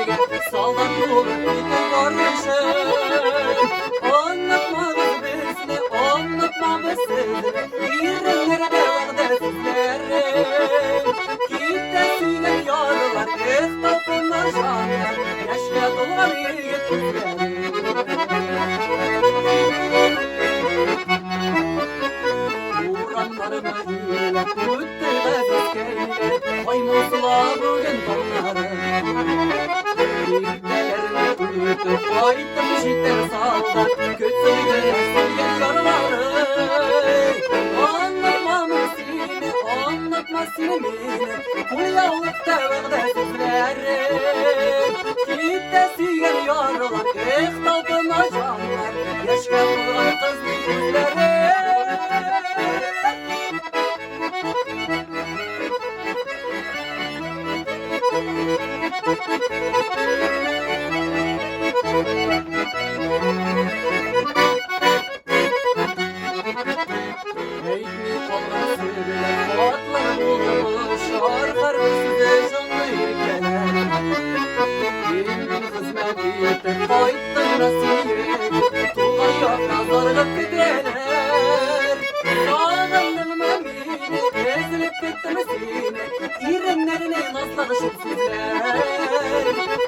belge saldan bulup gidip varmışım. Anlatmamız bizni, anlatmamız sizni, irinlerde vaqda sizleri. Gitte suygan yarlar, ihtapınlar şanlar, yaşka dolgan yigit bizleri. Uğranlarımı hile, müttü gaziz keyle, koymusla bugün tonları. Yigitlerini ütüp, ayıttım şitten saldan, kötüsünü suygan yarları. Anlatmamı seni, anlatma seni beni, kuyavlıkta vaqda sizleri. Gitte suygan yarlar, ihtapına canlar, yaşka dolgan kızning ko'zlari. Eğitmi kalgan sürüler, atlar bulmuş, arqar üstüde canlı yürgeler. Elmin hizmet etip, qaytdın nasiyet, tuğan yok nazarlık gideler. Sağdandın meni, ezilip gittim seni, irinlerini naslanışıp sizler.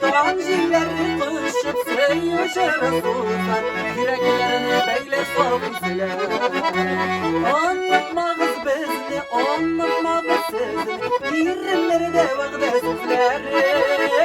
Dağın jilleri kışıp, seyyoşar sultan, yüreklerini beyle savun siler. Anlatmağız bizni, anlatmağız sizni, irinlerde vaqda sizleri.